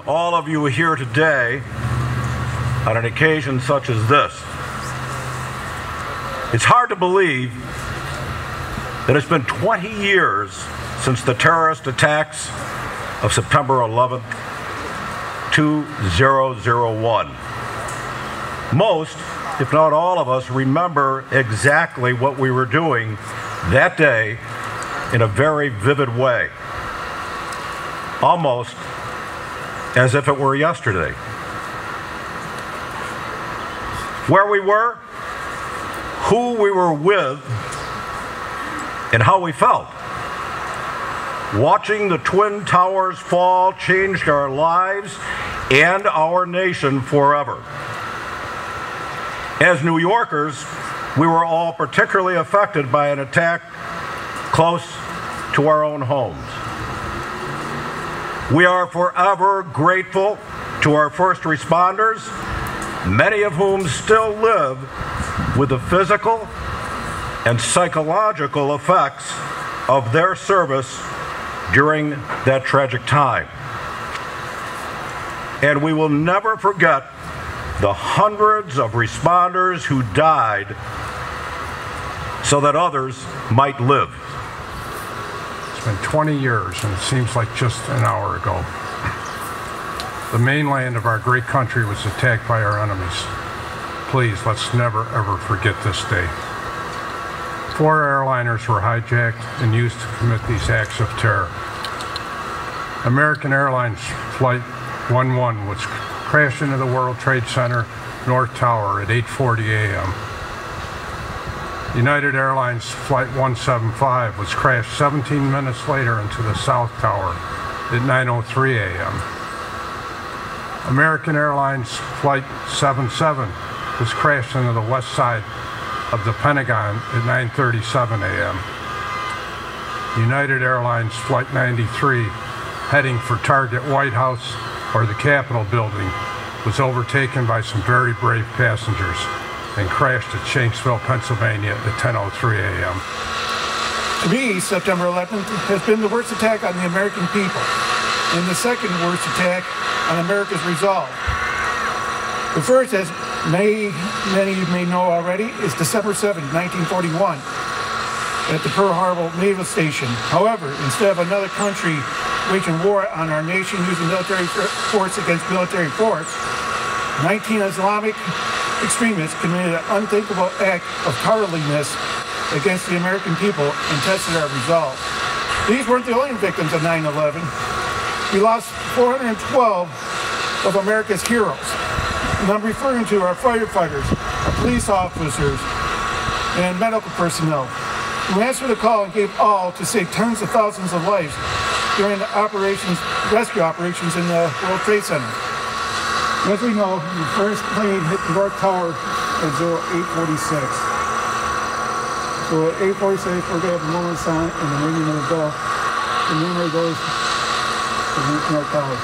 All of you here today on an occasion such as this. It's hard to believe that it's been 20 years since the terrorist attacks of September 11th, 2001. Most, if not all of us, remember exactly what we were doing that day in a very vivid way, almost as if it were yesterday. Where we were, who we were with, and how we felt. Watching the Twin Towers fall changed our lives and our nation forever. As New Yorkers, we were all particularly affected by an attack close to our own homes. We are forever grateful to our first responders, many of whom still live with the physical and psychological effects of their service during that tragic time. And we will never forget the hundreds of responders who died so that others might live. It's been 20 years, and it seems like just an hour ago. The mainland of our great country was attacked by our enemies. Please, let's never, ever forget this day. 4 airliners were hijacked and used to commit these acts of terror. American Airlines Flight 11 was crashed into the World Trade Center North Tower at 8:40 a.m. United Airlines Flight 175 was crashed 17 minutes later into the South Tower at 9:03 a.m. American Airlines Flight 77 was crashed into the west side of the Pentagon at 9:37 a.m. United Airlines Flight 93, heading for target White House or the Capitol building, was overtaken by some very brave passengers and crashed at Shanksville, Pennsylvania at 10:03 a.m. To me, September 11th has been the worst attack on the American people and the second worst attack on America's resolve. The first, as many may know already, is December 7, 1941, at the Pearl Harbor Naval Station. However, instead of another country waging war on our nation using military force against military force, 19 Islamic extremists committed an unthinkable act of cowardliness against the American people and tested our resolve. These weren't the only victims of 9/11. We lost 412 of America's heroes. And I'm referring to our firefighters, our police officers, and medical personnel who answered the call and gave all to save tens of thousands of lives during the rescue operations in the World Trade Center. As we know, the first plane hit the North Tower at 8:46. So at 8:46, we're going to have a moment of silence and the ringing of the bell to remember those who hit North Tower.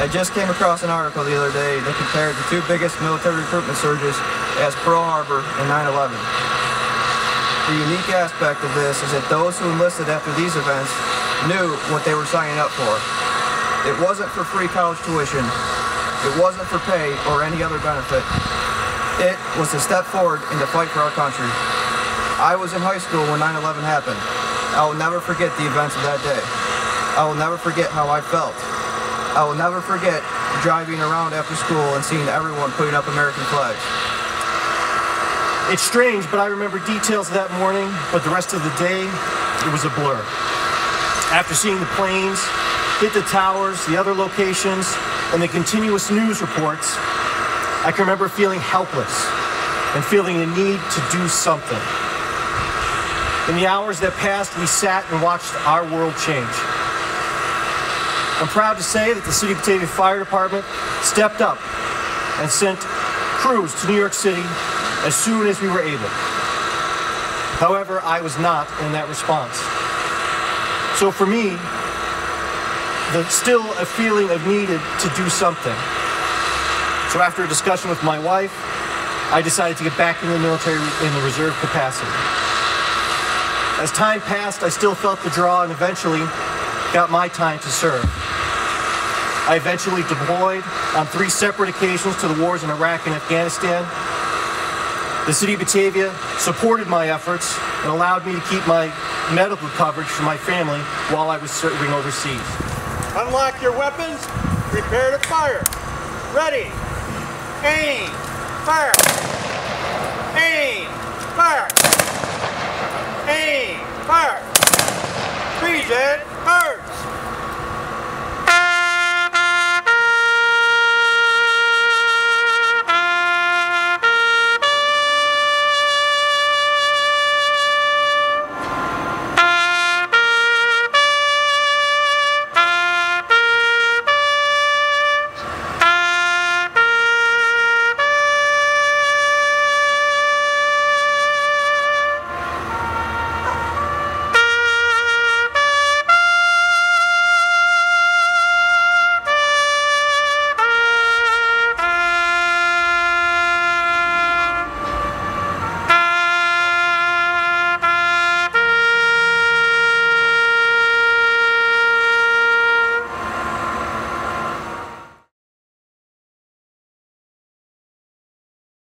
I just came across an article the other day that compared the 2 biggest military recruitment surges as Pearl Harbor and 9/11. The unique aspect of this is that those who enlisted after these events knew what they were signing up for. It wasn't for free college tuition. It wasn't for pay or any other benefit. It was to step forward and to fight for our country. I was in high school when 9/11 happened. I will never forget the events of that day. I will never forget how I felt. I will never forget driving around after school and seeing everyone putting up American flags. It's strange, but I remember details of that morning, but the rest of the day, it was a blur. After seeing the planes hit the towers, the other locations, and the continuous news reports, I can remember feeling helpless and feeling the need to do something. In the hours that passed, we sat and watched our world change. I'm proud to say that the City of Batavia Fire Department stepped up and sent crews to New York City as soon as we were able. However, I was not in that response. So for me, there's still a feeling of needed to do something. So after a discussion with my wife I decided to get back in the military in the reserve capacity. As time passed, I still felt the draw and eventually got my time to serve. I eventually deployed on 3 separate occasions to the wars in Iraq and Afghanistan. The city of Batavia supported my efforts and allowed me to keep my medical coverage for my family while I was serving overseas. Unlock your weapons, prepare to fire. Ready, aim, fire. Aim, fire. Aim, fire. Freeze it.